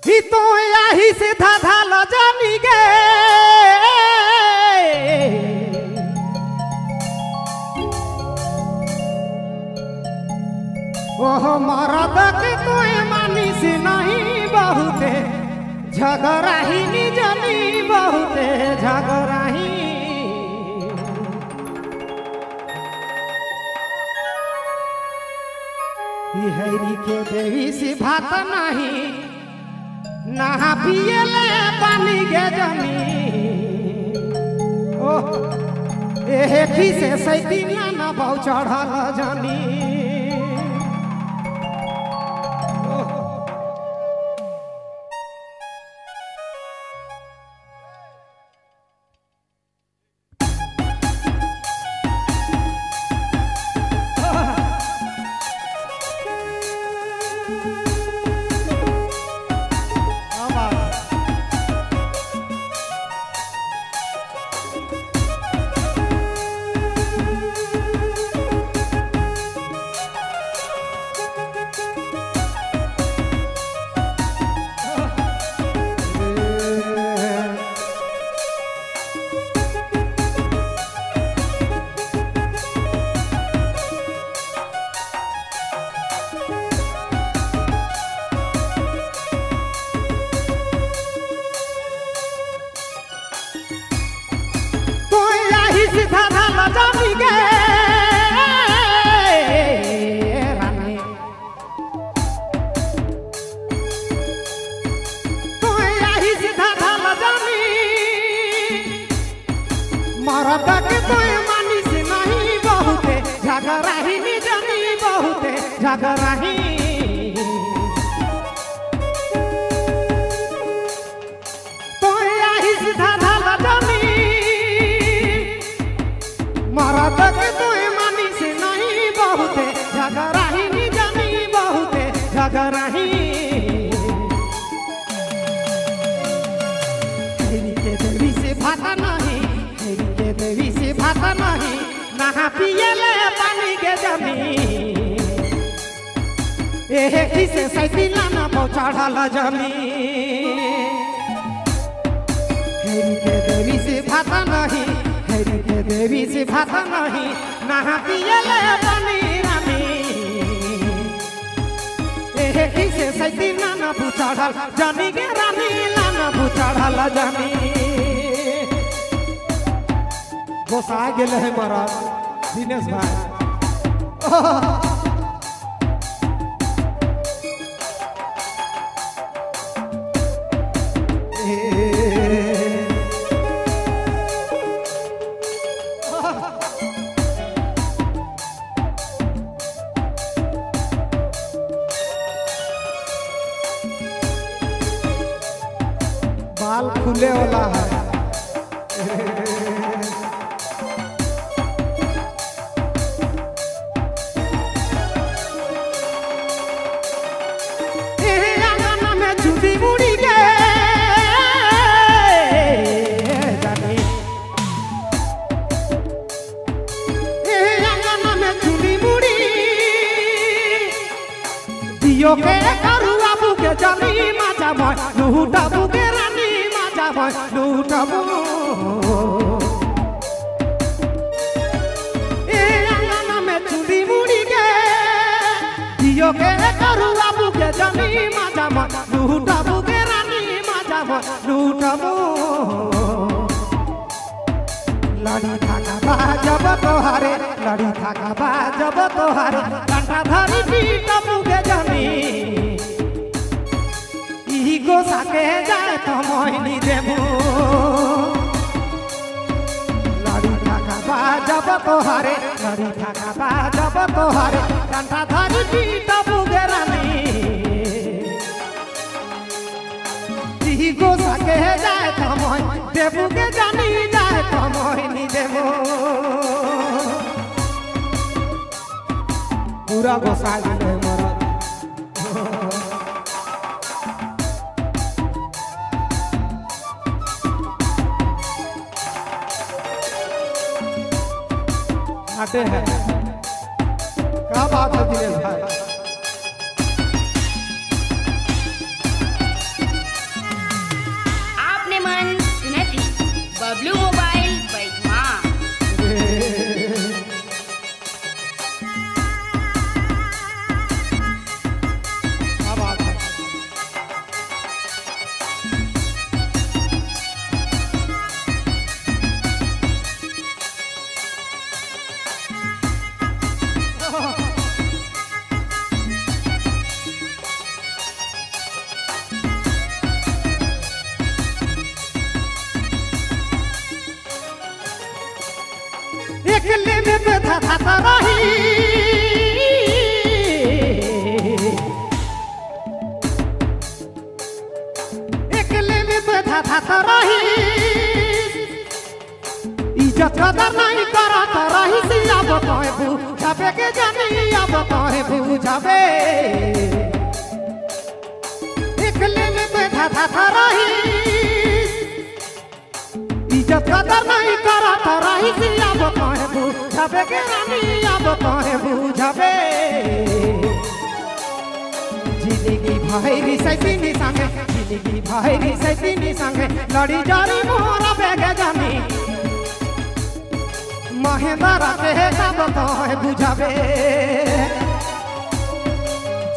ही तो यही से धाधा ल जानी गे ओह मरद के तो मानी से नहीं बहुते झगड़ा ही नी जानी बहुते झगड़ा ही हरी के देवी से भात नहीं नहा पिए ले पानी के जमी ओह एही से सैतीन ना बहु चढ़ल जानी झगड़ा ही तो यही सीधा धाला जानी मरद के तो मानी से नहीं बहुते झगड़ा ही नी जानी बहुते झगड़ा ही हेरी के देवी से भाता नहीं हेरी के देवी से भाता नहीं नहा पिए ले पानी के जमी एही से सैतीन ना बहु चढ़ल जमी हेरी के देवी से भाता नहीं हेरी के देवी से भाता नहीं नहा पिए ले पानी रानी एही से सैतीन ना बहु चढ़ल जानी के रानी ना बहु चढ़ल जानी गोसा गेल है महाराज दिनेश भाई बाल खुले वाला है आंगन में चुटी मुड़ी के जानी आंगन में चुटी मुड़ी दियो के करू बाबू के जानी माचा भाई लूटा बुके लूटबो आंगन में चुड़ी मुड़ी के दियो के करू बाबू के जमी माजा लूटबो के रानी माजा लूटबो लड़ी थाका बाजब तोहारे लड़ी थाका बाजब तोहारे कंठा धरी पीटबो के जमी गोसा के जाए तो मोहिनी देबू लड़ी थाका बाजब तोहारे लड़ी थाका बाजब तोहारे कंठा धरी पीटबू गे रानी गोसा के जाए तो मोहिनी देबू के जानी जाए तो मोहिनी देबू पूरा गोसा गेले मरद आते हैं क्या बात है दिनेश भाई बैठा था तो रही अकेले में बैठा था तो रही इज्जत कदर नहीं करा तो रही सी अब कहे बुझावे के जानी अब कहे बुझावे अकेले में बैठा था तो रही इज्जत कदर नहीं करा तो रही सी अब कहे बुझावे के रानी अब कहे बुझावे जिंदगी भाई सैती संगे जिंदगी भाई सैती संगे लड़ी जारी मोरा बेगे जानी महेंद्र के कब कहे बुझावे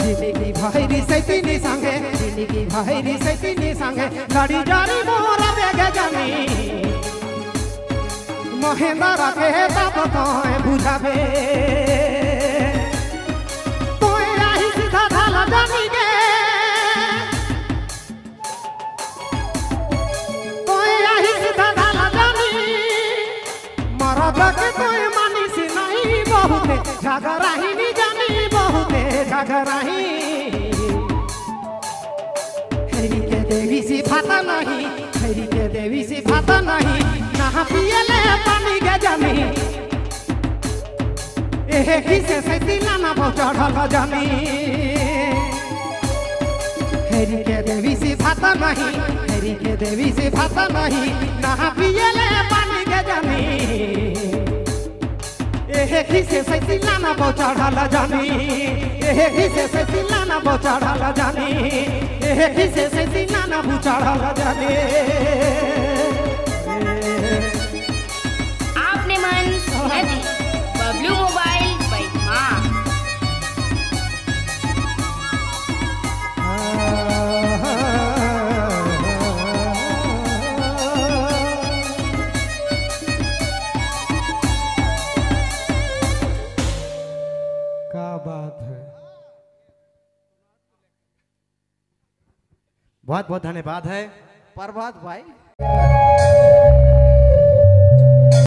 जिंदगी भाई सैती संगे जिंदगी भाई सैती संगे लड़ी जारी मोरा बेगे जानी महेंद्र के कब कहे बुझावे कोई आही सीधा धाला जानी गे कोई आही सीधा धाला जानी मरद के कोई मानी सी नहीं बहुते झगड़ा ही नहीं जानी बहुते झगड़ा ही हेरी के देवी सी भाता नहीं हेरी के देवी सी भाता नहीं नहा पियले पानी के जानी एहे किसे सैती नाना चढ़ल जानी हेरी के देवी सी भाता नहीं हेरी के देवी सी भाता नहीं नहा पियले पानी के जानी एहे किसे सैती नाना चढ़ल जानी एहे किसे सैती नाना चढ़ल जानी एहे किसे सैती नाना चढ़ल जानी आपने मन सुनती बबलू मोबाइल बैठमा क्या बात है बहुत बहुत धन्यवाद है प्रभात भाई।